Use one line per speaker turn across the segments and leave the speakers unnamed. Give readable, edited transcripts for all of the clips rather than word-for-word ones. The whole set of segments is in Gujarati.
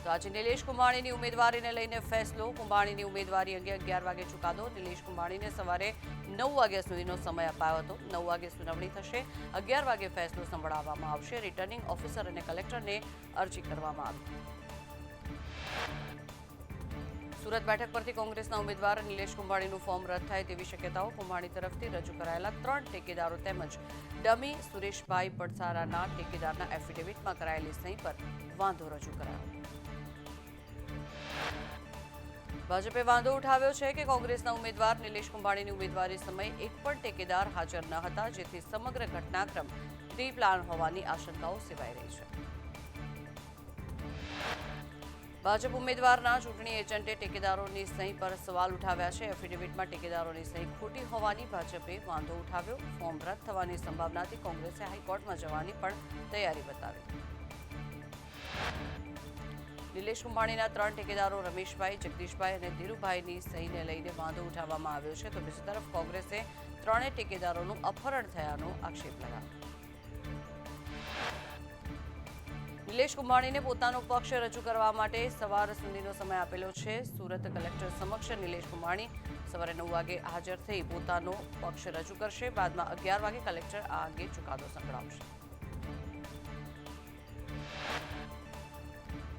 તો આજે નિલેશ કુંભાણીની ઉમેદવારીને લઈને ફેસલો. કુંભાણીની ઉમેદવારી અંગે 11 વાગે ચુકાદો. નિલેશ કુંભાણીને સવારે 9 વાગ્યા સુધીનો સમય અપાયો હતો. 9 વાગે સુનાવણી થશે. 11 વાગે ફેસલો સંભળાવવામાં આવશે. રિટર્નિંગ ઓફિસર અને કલેક્ટરને અરજી કરવામાં આવી. સુરત બેઠક પરથી કોંગ્રેસના ઉમેદવાર નિલેશ કુંભાણીનું ફોર્મ રદ થાય તેવી શક્યતાઓ. કુંભાણી તરફથી રજૂ કરાયેલા 3 ઠેકેદારો તેમજ ડમી સુરેશભાઈ પડસારાના ઠેકેદારના એફિડેવિટમાં કરાયેલી સહી પર વાંધો રજૂ કરાયો. ભાજપે વાંધો ઉઠાવ્યો છે કે કોંગ્રેસના ઉમેદવાર નિલેશ કુંભાણીની ઉમેદવારી સમયે એક પણ ઠેકેદાર હાજર ન હતા, જેથી સમગ્ર ઘટનાક્રમ પ્રી પ્લાન હોવાની આશંકાઓ સેવાઈ રહી છે. ભાજપ ઉમેદવારના ચૂંટણી એજન્ટે ઠેકેદારોની સહી પર સવાલ ઉઠાવ્યા છે. એફિડેવિટમાં ઠેકેદારોની સહી ખોટી હોવાની ભાજપે વાંધો ઉઠાવ્યો. ફોર્મ રદ થવાની સંભાવનાથી કોંગ્રેસે હાઈકોર્ટમાં જવાની પણ તૈયારી બતાવી. નિલેશ કુંભાણીના 3 ઠેકેદારો રમેશભાઈ, જગદીશભાઈ અને ધીરુભાઈની સહીને લઈને વાંધો ઉઠાવવામાં આવ્યો છે. તો બીજી તરફ કોંગ્રેસે 3 ઠેકેદારોનું અપહરણ થયાનો આક્ષેપ લગાવ્યો. નિલેશ કુંભાણીને પોતાનો પક્ષ રજૂ કરવા માટે સવાર સુધીનો સમય આપેલો છે. સુરત કલેક્ટર સમક્ષ નિલેશ કુંભાણી સવારે 9 વાગે હાજર થઈ પોતાનો પક્ષ રજૂ કરશે. બાદમાં 11 વાગે કલેક્ટર આ અંગે ચુકાદો સંભળાવશે.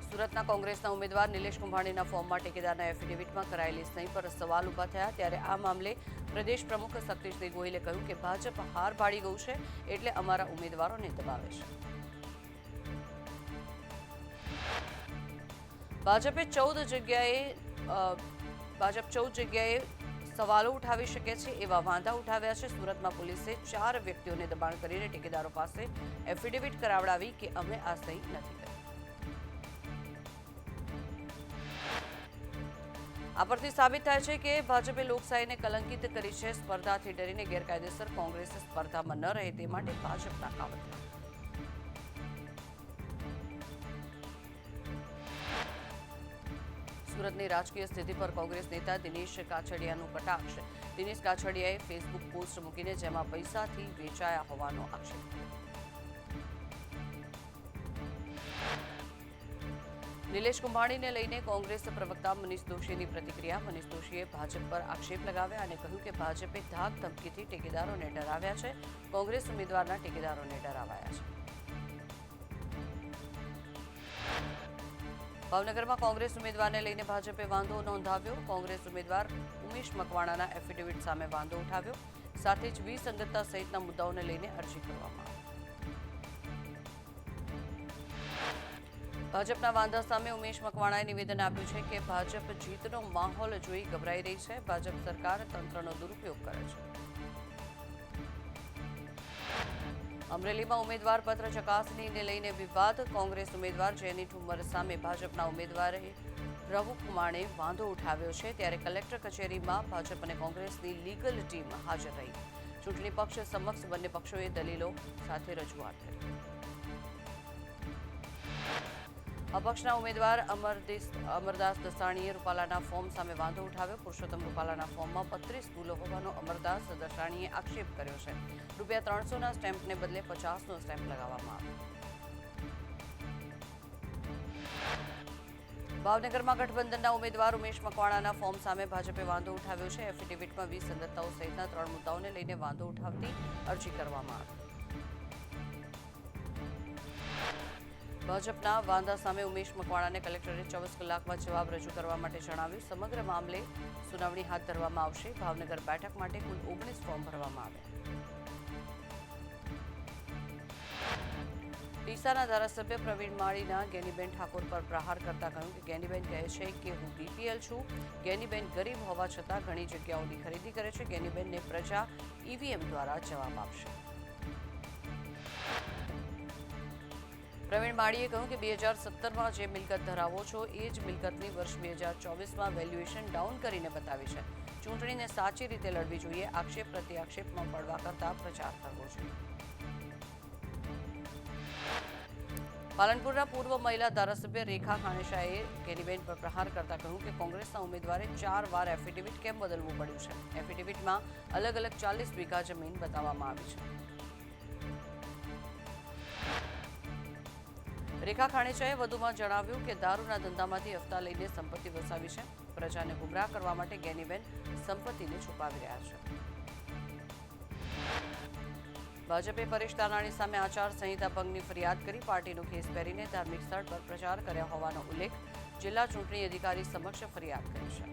સુરતના કોંગ્રેસના ઉમેદવાર નિલેશ કુંભાણીના ફોર્મમાં ઠેકેદારના એફિડેવિટમાં કરાયેલી સહી પર સવાલ ઉભા થયા. ત્યારે આ મામલે પ્રદેશ પ્રમુખ શક્તિસિંહ ગોહિલે કહ્યું કે ભાજપ હાર પાડી ગયું છે, એટલે અમારા ઉમેદવારોને દબાવે છે. ભાજપ 14 જગ્યાએ સવાલો ઉઠાવી શકે છે એવા વાંધા ઉઠાવ્યા છે. સુરતમાં પોલીસે 4 વ્યક્તિઓને દબાણ કરીને ઠેકેદારો પાસે એફિડેવિટ કરાવડાવી કે અમે આ સહી નથી કરી. આ પરથી સાબિત થાય છે કે ભાજપે લોકશાહીને કલંકિત કરી છે. સ્પર્ધાથી ડરીને ગેરકાયદેસર કોંગ્રેસ સ્પર્ધામાં ન રહે તે માટે ભાજપના કાવતરા. સુરતની રાજકીય સ્થિતિ પર કોંગ્રેસ નેતા દિનેશ કાછડિયાનું કટાક્ષ. દિનેશ કાછડિયાએ ફેસબુક પોસ્ટ મૂકીને જેમાં પૈસાથી વેચાયા હોવાનો આક્ષેપ કર્યો. નિલેશ કુંભાણીને લઈને કોંગ્રેસ પ્રવક્તા મનીષ દોશીની પ્રતિક્રિયા. મનીષ દોશીએ ભાજપ પર આક્ષેપ લગાવ્યા અને કહ્યું કે ભાજપે ધાક ધમકીથી ઠેકેદારોને ડરાવ્યા છે. કોંગ્રેસ ઉમેદવારના ઠેકેદારોને ડરાવાયા છે. ભાવનગરમાં કોંગ્રેસ ઉમેદવારને લઈને ભાજપે વાંધો નોંધાવ્યો. કોંગ્રેસ ઉમેદવાર ઉમેશ મકવાણાના એફિડેવિટ સામે વાંધો ઉઠાવ્યો. સાથે જ વિસંગતતા સહિતના મુદ્દાઓને લઈને અરજી કરવામાં આવી. ભાજપના વાંધા સામે ઉમેશ મકવાણાએ નિવેદન આપ્યું છે કે ભાજપ જીતનો માહોલ જોઈ ગભરાઈ રહી છે. ભાજપ સરકાર તંત્રનો દુરુપયોગ કરે છે. અમરેલીમાં ઉમેદવાર પત્ર ચકાસણીને લઈને વિવાદ. કોંગ્રેસ ઉમેદવાર જેની ઠુમ્મર સામે ભાજપના ઉમેદવારે રઘુકુમારે વાંધો ઉઠાવ્યો છે. ત્યારે કલેક્ટર કચેરીમાં ભાજપ અને કોંગ્રેસની લીગલ ટીમ હાજર રહી. ચૂંટણી પક્ષ સમક્ષ બંને પક્ષોએ દલીલો સાથે રજૂઆત કરી. અપક્ષના ઉમેદવાર અમરદાસ દસાણીએ રૂપાલાના ફોર્મ સામે વાંધો ઉઠાવ્યો. પુરુષોત્તમ રૂપાલાના ફોર્મમાં 32 ભૂલો હોવાનો અમરદાસ દસાણીએ આક્ષેપ કર્યો છે. ₹300ના સ્ટેમ્પને બદલે 50નો સ્ટેમ્પ લગાવવામાં આવ્યો. ભાવનગરમાં ગઠબંધનના ઉમેદવાર ઉમેશ મકવાણાના ફોર્મ સામે ભાજપે વાંધો ઉઠાવ્યો છે. એફિડેવિટમાં વિસંગતતાઓ સહિતના 3 મુદ્દાઓને લઈને વાંધો ઉઠાવતી અરજી કરવામાં આવી. ભાજપના વાંધા સામે ઉમેશ મકવાણાને કલેક્ટરે 24 કલાકમાં જવાબ રજૂ કરવા માટે જણાવ્યું. સમગ્ર મામલે સુનાવણી હાથ ધરવામાં આવશે. ભાવનગર બેઠક માટે કુલ 19 ફોર્મ ભરવામાં આવ્યા. ડીસાના ધારાસભ્ય પ્રવીણ માળીના ગેનીબેન ઠાકોર પર પ્રહાર કરતા કહ્યું કે ગેનીબેન કહે છે કે હું બીપીએલ છું. ગેનીબેન ગરીબ હોવા છતાં ઘણી જગ્યાઓની ખરીદી કરે છે. ગેનીબેનને પ્રજા ઈવીએમ દ્વારા જવાબ આપશે. પ્રવીણ માળીએ કહ્યું કે 2017માં જે મિલકત ધરાવો છો એ જ મિલકતની વર્ષ 2024માં વેલ્યુએશન ડાઉન કરીને બતાવી છે. ચૂંટણીને સાચી રીતે લડવી જોઈએ. આક્ષેપ પ્રત્યાક્ષેપમાં પડવા કરતા પ્રચાર કરવો જોઈએ. પાલનપુરના પૂર્વ મહિલા ધારાસભ્ય રેખા ખાણેશાએ ગેનીબેન પર પ્રહાર કરતા કહ્યું કે કોંગ્રેસના ઉમેદવારે 4 વાર એફિડેવિટ કેમ બદલવું પડ્યું છે. એફિડેવિટમાં અલગ અલગ 40 વીઘા જમીન બતાવવામાં આવી છે. રેખા ખાણેચાએ વધુમાં જણાવ્યું કે દારૂના ધંધામાંથી હપ્તા લઈને સંપત્તિ વસાવી છે. પ્રજાને ગુમરાહ કરવા માટે ગેનીબેન સંપત્તિને છુપાવી રહ્યા છે. ભાજપે પરેશ ધાનાણી સામે આચાર સંહિતા ભંગની ફરિયાદ કરી પાર્ટીનો ખેસ પહેરીને ધાર્મિક સ્થળ પર પ્રચાર કર્યા હોવાનો ઉલ્લેખ જિલ્લા ચૂંટણી અધિકારી સમક્ષ ફરિયાદ કરી છે.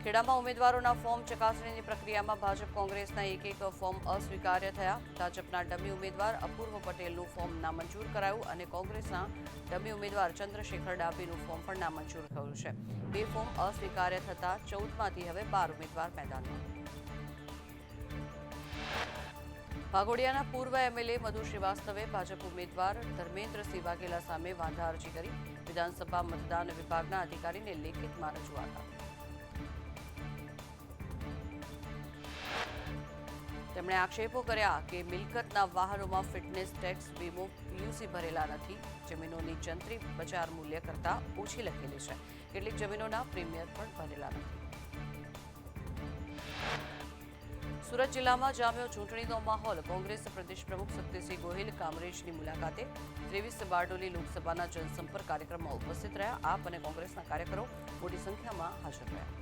ખેડામાં ઉમેદવારોના ફોર્મ ચકાસણીની પ્રક્રિયામાં ભાજપ કોંગ્રેસના એક ફોર્મ અસ્વીકાર્ય થયા. ભાજપના ડમી ઉમેદવાર અપૂર્વ પટેલનું ફોર્મ નામંજૂર કરાયું અને કોંગ્રેસના ડમી ઉમેદવાર ચંદ્રશેખર ડાભીનું ફોર્મ પણ નામંજૂર થયું છે. 2 ફોર્મ અસ્વીકાર્ય થતા 14માંથી હવે 12 ઉમેદવાર મેદાનમાં. વાઘોડિયાના પૂર્વ એમએલએ મધુ શ્રીવાસ્તવે ભાજપ ઉમેદવાર ધર્મેન્દ્રસિંહ વાઘેલા સામે વાંધા અરજી કરી. વિધાનસભા મતદાન વિભાગના અધિકારીને લેખિતમાં રજૂઆત આપી. તેમણે આક્ષેપો કર્યા કે મિલકતના વાહનોમાં ફિટનેસ ટેક્સ વીમો પીયુસી ભરેલા નથી. જમીનોની જંત્રી બજાર મૂલ્ય કરતાં ઓછી લખેલી છે. કેટલીક જમીનોના પ્રીમિયમ પણ ભરેલા નથી. સુરત જિલ્લામાં જામ્યો ચૂંટણીનો માહોલ. કોંગ્રેસ પ્રદેશ પ્રમુખ શક્તિસિંહ ગોહિલ કામરેજની મુલાકાતે 23 બારડોલી લોકસભાના જનસંપર્ક કાર્યક્રમમાં ઉપસ્થિત રહ્યા. આપ અને કોંગ્રેસના કાર્યકરો મોટી સંખ્યામાં હાજર રહ્યા.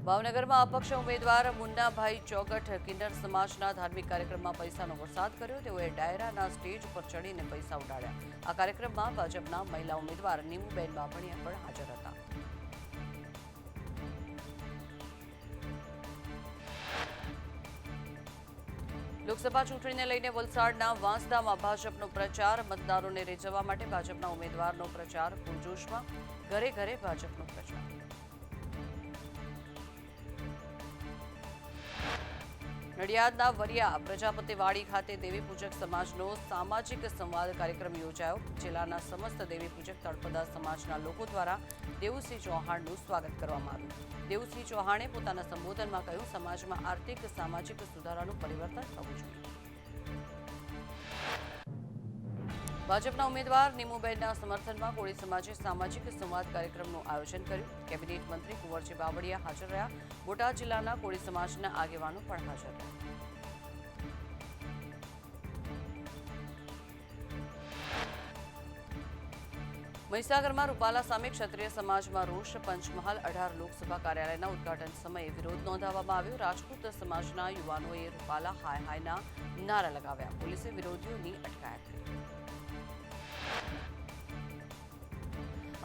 ભાવનગરમાં અપક્ષ ઉમેદવાર મુન્નાભાઈ ચોગઠ કિન્નર સમાજના ધાર્મિક કાર્યક્રમમાં પૈસાનો વરસાદ કર્યો. તેઓએ ડાયરાના સ્ટેજ પર ચડીને પૈસા ઉડાડ્યા. આ કાર્યક્રમમાં ભાજપના મહિલા ઉમેદવાર નીમુબેન બાભણિયા પણ હાજર હતા. લોકસભા ચૂંટણીને લઈને વલસાડના વાંસદામાં ભાજપનો પ્રચાર. મતદારોને રીઝવવા માટે ભાજપના ઉમેદવારનો પ્રચાર પૂરજોશમાં. ઘરે ઘરે ભાજપનો પ્રચાર. નડિયાદના વરિયા પ્રજાપતિવાડી ખાતે દેવી પૂજક સમાજનો સામાજિક સંવાદ કાર્યક્રમ યોજાયો. જિલ્લાના સમસ્ત દેવી પૂજક તળપદા સમાજના લોકો દ્વારા દેવુસિંહ ચૌહાણનું સ્વાગત કરવામાં આવ્યું. દેવુસિંહ ચૌહાણે પોતાના સંબોધનમાં કહ્યું, સમાજમાં આર્થિક સામાજિક સુધારાનું પરિવર્તન થવું જોઈએ. ભાજપના ઉમેદવાર નીમુબેનના સમર્થનમાં કોળી સમાજે સામાજિક સંવાદ કાર્યક્રમનું આયોજન કર્યું. કેબિનેટ મંત્રી કુંવરજી બાવળિયા હાજર રહ્યા. બોટાદ જિલ્લાના કોળી સમાજના આગેવાનો પણ હાજર રહ્યા. મહીસાગરમાં રૂપાલા સામે ક્ષત્રિય સમાજમાં રોષ. પંચમહાલ 18 લોકસભા કાર્યાલયના ઉદઘાટન સમયે વિરોધ નોંધાવવામાં આવ્યો. રાજપૂત સમાજના યુવાનોએ રૂપાલા હાય હાયના નારા લગાવ્યા. પોલીસે વિરોધીઓની અટકાયત કરી.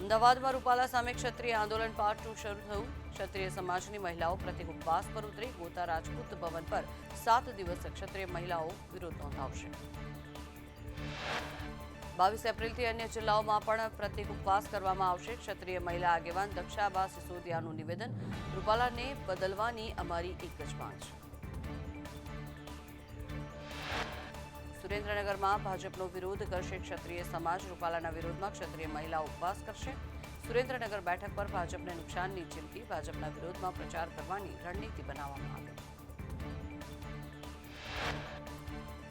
અમદાવાદમાં રૂપાલા સામે ક્ષત્રિય આંદોલન પાર્ટ 2 શરૂ થયું. ક્ષત્રિય સમાજની મહિલાઓ પ્રતિક ઉપવાસ પર ઉતરી. ગોતા રાજપૂત ભવન પર 7 દિવસ ક્ષત્રિય મહિલાઓ વિરોધ નોંધાવશે. 22 એપ્રિલથી અન્ય જિલ્લાઓમાં પણ પ્રતિક ઉપવાસ કરવામાં આવશે. ક્ષત્રિય મહિલા આગેવાન દક્ષાબા સિસોદિયાનું નિવેદન, રૂપાલાને બદલવાની અમારી એક જ માંગ છે. સુરેન્દ્રનગરમાં ભાજપનો વિરોધ કરશે ક્ષત્રિય સમાજ. રૂપાલાના વિરોધમાં ક્ષત્રિય મહિલાઓ ઉપવાસ કરશે. સુરેન્દ્રનગર બેઠક પર ભાજપને નુકસાનની ચીમકી. ભાજપના વિરોધમાં પ્રચાર કરવાની રણનીતિ બનાવવામાં આવી.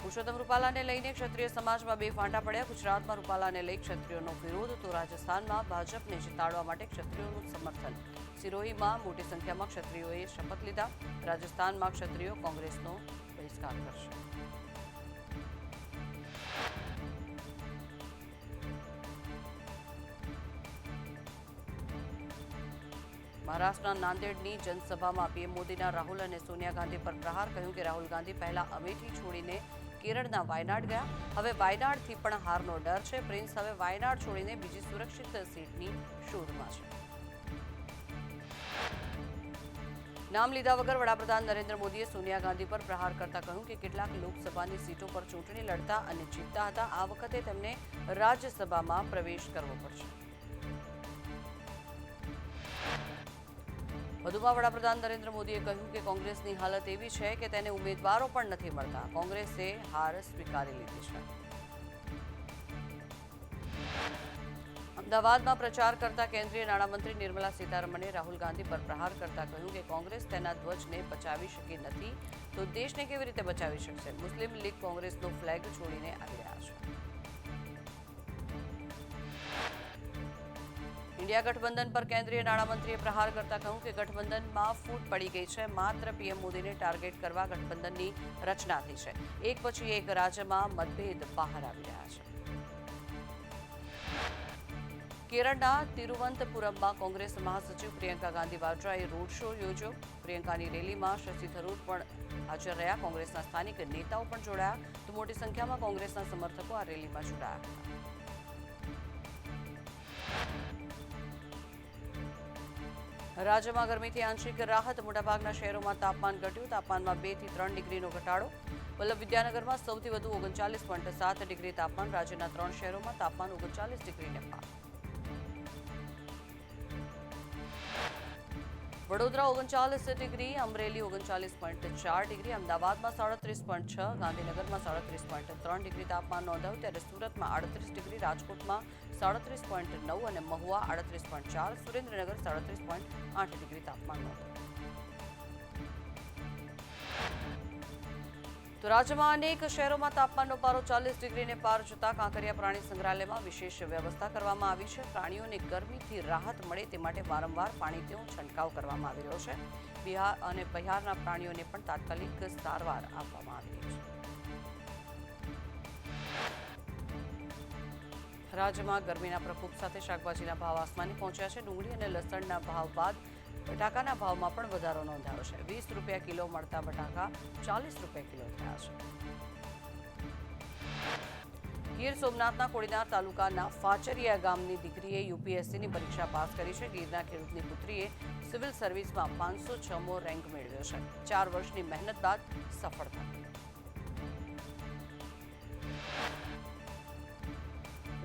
પુરુષોત્તમ રૂપાલાને લઈને ક્ષત્રિય સમાજમાં 2 ફાંટા પડ્યા. ગુજરાતમાં રૂપાલાને લઈ ક્ષત્રિયોનો વિરોધ તો રાજસ્થાનમાં ભાજપને જીતાડવા માટે ક્ષત્રિયોનું સમર્થન. સિરોહીમાં મોટી સંખ્યામાં ક્ષત્રિયોએ શપથ લીધા. રાજસ્થાનમાં ક્ષત્રિયો કોંગ્રેસનો બહિષ્કાર કરશે. મહારાષ્ટ્રના નાંદેડની જનસભામાં પીએમ મોદીના રાહુલ અને સોનિયા ગાંધી પર પ્રહાર. કહ્યું કે રાહુલ ગાંધી પહેલા અમેઠી છોડીને કેરળના વાયનાડ ગયા. હવે વાયનાડથી પણ હારનો ડર છે. પ્રિન્સ હવે વાયનાડ છોડીને બીજી સુરક્ષિત સીટની શોધમાં છે. નામ લીધા વગર વડાપ્રધાન નરેન્દ્ર મોદીએ સોનિયા ગાંધી પર પ્રહાર કરતા કહ્યું કે કેટલાક લોકસભાની સીટો પર ચૂંટણી લડતા અને જીતતા હતા. આ વખતે તેમને રાજ્યસભામાં પ્રવેશ કરવો પડશે. વધુમાં વડાપ્રધાન નરેન્દ્ર મોદીએ કહ્યું કે કોંગ્રેસની હાલત એવી છે કે તેને ઉમેદવારો પણ નથી મળતા. કોંગ્રેસે હાર સ્વીકારી લીધી છે. અમદાવાદમાં પ્રચાર કરતા કેન્દ્રીય નાણામંત્રી નિર્મલા સીતારમણે રાહુલ ગાંધી પર પ્રહાર કરતા કહ્યું કે કોંગ્રેસ તેના ધ્વજને બચાવી શકી નથી તો દેશને કેવી રીતે બચાવી શકશે. મુસ્લિમ લીગ કોંગ્રેસનો ફ્લેગ છોડીને આવી રહ્યા છે. इंडिया गठबंधन पर केंद्रीय नाણામંત્રીએ પ્રહાર કરતા કહ્યું કે ગઠબંધનમાં ફૂટ પડી ગઈ છે। માત્ર પીએમ મોદીને ટાર્ગેટ કરવા ગઠબંધનની રચના થઈ છે। એક પછી એક રાજ્યમાં મતભેદ બહાર આવી રહ્યા છે। કેરળના તિરુવનંતપુરમમાં કોંગ્રેસ મહાસચિવ પ્રિયંકા ગાંધી વાડ્રાએ રોડ શો યોજ્યો। પ્રિયંકાની રેલીમાં શશી થરૂર પણ હાજર રહ્યા। કોંગ્રેસના સ્થાનિક નેતાઓ પણ જોડાયા તો મોટી સંખ્યામાં કોંગ્રેસના સમર્થકો આ રેલીમાં જોડાયા હતા। રાજ્યમાં ગરમીથી આંશિક રાહત। મોટાભાગના શહેરોમાં તાપમાન ઘટ્યું। તાપમાનમાં 2 થી 3 ડિગ્રીનો ઘટાડો। વલ્લભ વિદ્યાનગરમાં સૌથી વધુ 39.7 ડિગ્રી તાપમાન। રાજ્યના 3 શહેરોમાં તાપમાન 39 ડિગ્રીને પાર। વડોદરા 39 ડિગ્રી, અમરેલી 39.4 ડિગ્રી, અમદાવાદમાં 37.6, ગાંધીનગરમાં 37.3 ડિગ્રી તાપમાન નોંધાયું। ત્યારે સુરતમાં 38 ડિગ્રી, રાજકોટમાં 37.9 અને મહુવા 38.4, સુરેન્દ્રનગર 37.8 ડિગ્રી તાપમાન નોંધાયું। તો રાજ્યમાં અનેક શહેરોમાં તાપમાનનો પારો 40 ડિગ્રીને પાર જતા કાંકરિયા પ્રાણી સંગ્રહાલયમાં વિશેષ વ્યવસ્થા કરવામાં આવી છે। પ્રાણીઓને ગરમીથી રાહત મળે તે માટે વારંવાર પાણીનો છંટકાવ કરવામાં આવી રહ્યો છે। બિહાર અને બિહારના પ્રાણીઓને પણ તાત્કાલિક સારવાર આપવામાં આવી રહી છે। રાજ્યમાં ગરમીના પ્રકોપ સાથે શાકભાજીના ભાવ આસમાને પહોંચ્યા છે। ડુંગળી અને લસણના ભાવ બાદ બટાકાના ભાવમાં પણ વધારો નોંધાયો છે। 20 રૂપિયા કિલો મળતા બટાકા 40 રૂપિયા કિલો થયા છે। ગીર સોમનાથના કોડીનાર તાલુકાના ફાચરિયા ગામની દીકરીએ યુપીએસસીની પરીક્ષા પાસ કરી છે। ગીરના ખેડૂતની પુત્રીએ સિવિલ સર્વિસમાં 506મો રેન્ક મેળવ્યો છે। 4 વર્ષની મહેનત બાદ સફળતા।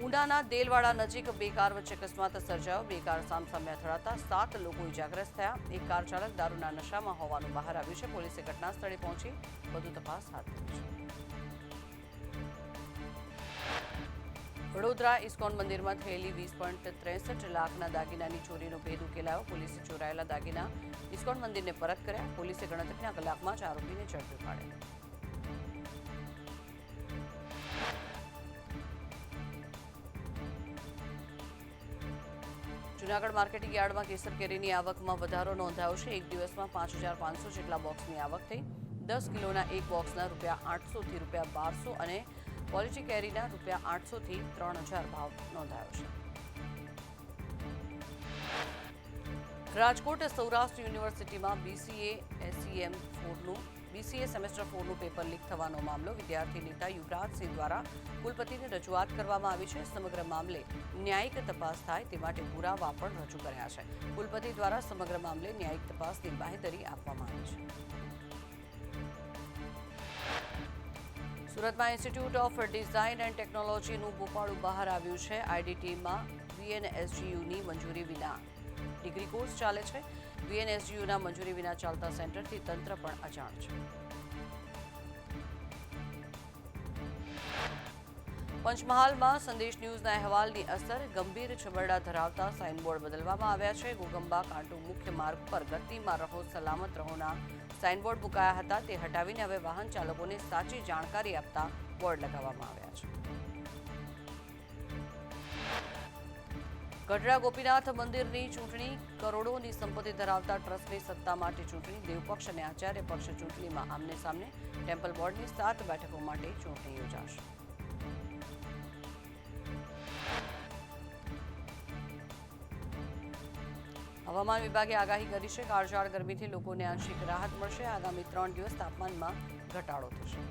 ઉનાના દેલવાડા નજીક બે કાર વચ્ચે અકસ્માત સર્જાયો। બે કાર સામસામે અથડાતા 7 લોકો ઇજાગ્રસ્ત થયા। એક કાર ચાલક દારૂના નશામાં હોવાનું બહાર આવ્યું છે। પોલીસે ઘટના સ્થળે પહોંચી વધુ તપાસ હાથ ધરી છે। વડોદરા ઇસ્કોન મંદિરમાં થયેલી 20.63 લાખના દાગીનાની ચોરીનો ભેદ ઉકેલાયો। પોલીસે ચોરાયેલા દાગીના ઇસ્કોન મંદિરને પરત કર્યા। પોલીસે ગણતરીના કલાકમાં જ આરોપીને ઝડપી પાડ્યો। જૂનાગઢ માર્કેટિંગ યાર્ડમાં કેસર કેરીની આવકમાં વધારો નોંધાયો છે। એક દિવસમાં 5500 જેટલા બોક્સની આવક થઈ। 10 કિલોના એક બોક્સના ₹800 થી ₹1200 અને ક્વોલિટી કેરીના ₹800 થી 3000 ભાવ નોંધાયો છે। રાજકોટ સૌરાષ્ટ્ર યુનિવર્સિટીમાં BCA સેમેસ્ટર 4નું પેપર લીક થવાનો મામલો। વિદ્યાર્થી નેતા યુવરાજસિંહ દ્વારા કુલપતિને રજૂઆત કરવામાં આવી છે। સમગ્ર મામલે ન્યાયિક તપાસ થાય તે માટે પુરાવા પણ રજૂ કર્યા છે। કુલપતિ દ્વારા સમગ્ર મામલે ન્યાયિક તપાસની બાંહેધરી આપવામાં આવી છે। સુરતમાં ઇન્સ્ટિટ્યૂટ ઓફ ડિઝાઇન એન્ડ ટેકનોલોજીનું ભોપાળું બહાર આવ્યું છે। આઈડીટીમાં VNSGUની મંજૂરી વિના ડિગ્રી કોર્સ ચાલે છે। VNSGUના મંજૂરી વિના ચાલતા સેન્ટરથી તંત્ર પણ અજાણ છે। પંચમહાલમાં સંદેશ ન્યૂઝના અહેવાલની અસર। ગંભીર છબરડા ધરાવતા સાઇનબોર્ડ બદલવામાં આવ્યા છે। ઘોગંબા કાંટુ મુખ્ય માર્ગ પર ગતિમાં રહો સલામત રહોના સાઇનબોર્ડ મુકાયા હતા। તે હટાવીને હવે વાહન ચાલકોને સાચી જાણકારી આપતા બોર્ડ લગાવવામાં આવ્યા છે। ગઢડા ગોપીનાથ મંદિરની ચૂંટણી। કરોડોની સંપત્તિ ધરાવતા ટ્રસ્ટની સત્તા માટે ચૂંટણી। દેવપક્ષ અને આચાર્ય પક્ષ ચૂંટણીમાં આમને સામને। ટેમ્પલ બોર્ડની 7 બેઠકો માટે ચૂંટણી યોજાશે। હવામાન વિભાગે આગાહી કરી છે। કાળઝાળ ગરમીથી લોકોને આંશિક રાહત મળશે। આગામી 3 દિવસ તાપમાનમાં ઘટાડો થશે।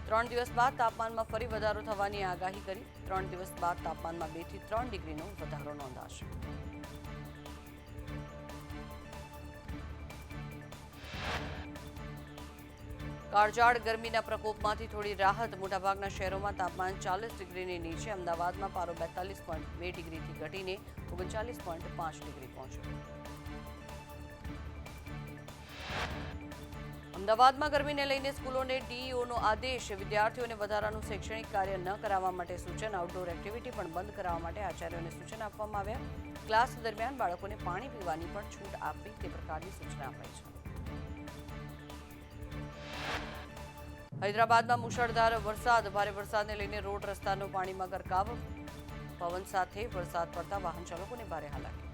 3 દિવસ બાદ તાપમાનમાં ફરી વધારો થવાની આગાહી કરી। 3 દિવસ બાદ તાપમાનમાં 2 થી 3 ડિગ્રીનો વધારો નોંધાશે। કાળઝાળ ગરમીના પ્રકોપમાંથી થોડી રાહત। મોટાભાગના શહેરોમાં તાપમાન 40 ડિગ્રીની નીચે। અમદાવાદમાં પારો 42.2 ડિગ્રીથી ઘટીને 39.5 ડિગ્રી પહોંચ્યો। અમદાવાદમાં ગરમીને લઈને સ્કૂલોને ડીઈઓનો આદેશ। વિદ્યાર્થીઓને વધારાનું શૈક્ષણિક કાર્ય ન કરાવવા માટે સૂચન। આઉટડોર એક્ટિવિટી પણ બંધ કરાવવા માટે આચાર્યોને સૂચન આપવામાં આવ્યા। ક્લાસ દરમિયાન બાળકોને પાણી પીવાની પણ છૂટ આપવી તે પ્રકારની સૂચના અપાઈ છે। હૈદરાબાદમાં મુશળધાર વરસાદ। ભારે વરસાદને લઈને રોડ રસ્તાનો પાણીમાં ગરકાવ। પવન સાથે વરસાદ પડતા વાહન ચાલકોને ભારે હાલાકી.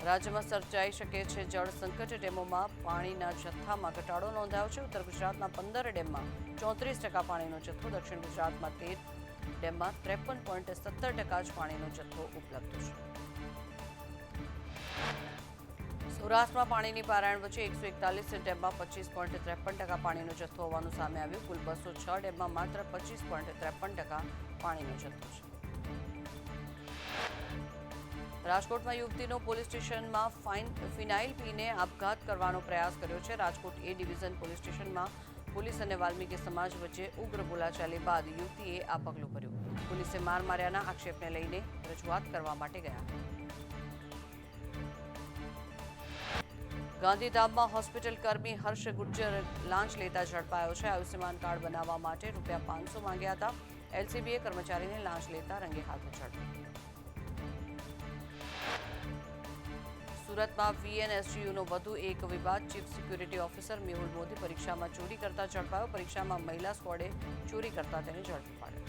રાજ્યમાં સર્જાઈ શકે છે જળ સંકટ. ડેમોમાં પાણીના જથ્થામાં ઘટાડો નોંધાયો છે. ઉત્તર ગુજરાતના 15 ડેમમાં 34% પાણીનો જથ્થો, દક્ષિણ ગુજરાતમાં 13 ડેમમાં 53.17% જ પાણીનો જથ્થો ઉપલબ્ધ છે. સૌરાષ્ટ્રમાં પાણીની પારાયણ વચ્ચે 141 ડેમમાં 25.53% પાણીનો જથ્થો હોવાનું સામે આવ્યું. કુલ 206 ડેમમાં માત્ર 25.53% પાણીનો જથ્થો છે. રાજકોટમાં યુવતીનો પોલીસ સ્ટેશનમાં ફિનાઇલ પીને આપઘાત કરવાનો પ્રયાસ કર્યો છે. રાજકોટ એ ડિવિઝન પોલીસ સ્ટેશનમાં પોલીસ અને વાલ્મીકી સમાજ વચ્ચે ઉગ્ર બોલાચાલી બાદ યુવતીએ આ પગલું ભર્યું. પોલીસે માર માર્યાના આક્ષેપને લઈને રજૂઆત કરવા માટે ગયા. ગાંધીધામમાં હોસ્પિટલ કર્મી હર્ષ ગુર્જર લાંચ લેતા ઝડપાયો છે. આયુષ્યમાન કાર્ડ બનાવવા માટે ₹500 માંગ્યા હતા. એલસીબીએ કર્મચારીને લાંચ લેતા રંગે હાથ ઝડપ્યો. સુરતમાં વીએનએસજીયુનો વધુ એક વિવાદ. Chief security officer Mehul Modi પરીક્ષામાં ચોરી કરતા ઝડપાયો. પરીક્ષામાં મહિલા સ્ક્વોડે ચોરી કરતા તેને ઝડપી પાડ્યો.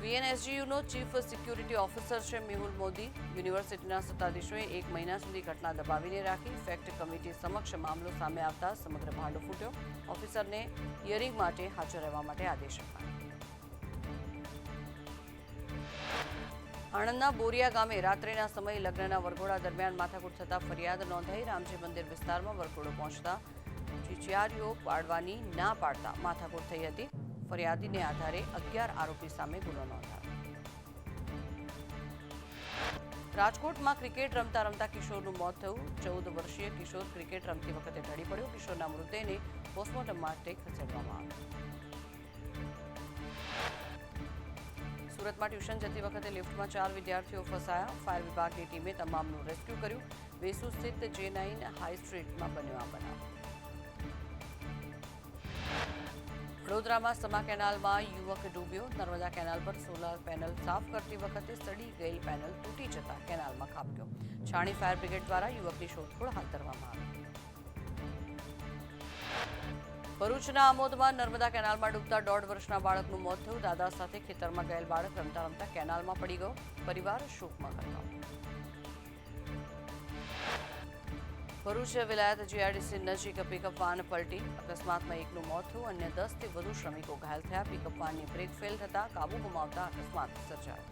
વીએનએસજીયુનો ચીફ સિક્યુરિટી ઓફિસર છે મેહુલ મોદી. યુનિવર્સિટીના સત્તાધીશોએ 1 મહિના સુધી ઘટના દબાવીને રાખી. ફેક્ટ કમિટી સમક્ષ મામલો સામે આવતા સમગ્ર ભાંડો ફૂટ્યો. ઓફિસરને હિયરિંગ માટે હાજર રહેવા માટે આદેશ અપાયો. આણંદના બોરિયા ગામે રાત્રિના સમયે લગ્નના વરઘોડા દરમિયાન માથાકૂટ થતા ફરિયાદ નોંધાઈ. રામજી મંદિર વિસ્તારમાં વરઘોડો પહોંચતા ચિચિયારીઓ પાડવાની ના પાડતા માથાકૂટ થઈ હતી. ફરિયાદીને આધારે 11 આરોપી સામે ગુનો નોંધાયો. રાજકોટમાં ક્રિકેટ રમતા રમતા કિશોરનું મોત થયું. 14 વર્ષીય કિશોર ક્રિકેટ રમતી વખતે ઢળી પડ્યો. કિશોરના મૃતદેહને પોસ્ટમોર્ટમ માટે ખસેડવામાં આવ્યો. સુરતમાં ટ્યુશન જતી વખતે લિફ્ટમાં 4 વિદ્યાર્થીઓ ફસાયા. ફાયર વિભાગની ટીમે તમામનું રેસ્ક્યુ કર્યું. વેસુ સ્થિત J9 હાઈ સ્ટ્રીટમાં બન્યો આ બનાવ. વડોદરામાં સમા કેનાલમાં યુવક ડૂબ્યો. નર્મદા કેનાલ પર સોલાર પેનલ સાફ કરતી વખતે સડી ગયેલ પેનલ તૂટી જતા કેનાલમાં ખાબક્યો. છાણી ફાયર બ્રિગેડ દ્વારા યુવકની શોધખોળ હાથ ધરવામાં આવી. ભરૂચના આમોદમાં નર્મદા કેનાલમાં ડૂબતા 1.5 વર્ષના બાળકનું મોત થયું. દાદા સાથે ખેતરમાં ગયેલ બાળક રમતા રમતા કેનાલમાં પડી ગયો. પરિવાર શોકમાં ગરકાવ. ભરૂચ વિલાયત જીઆઈડીસી નજીક પિકઅપ વાન પલટી. અકસ્માતમાં એકનું મોત થયું. અન્ય 10થી વધુ શ્રમિકો ઘાયલ થયા. પિકઅપ વાનની બ્રેક ફેલ થતા કાબુ ગુમાવતા અકસ્માત સર્જાયો.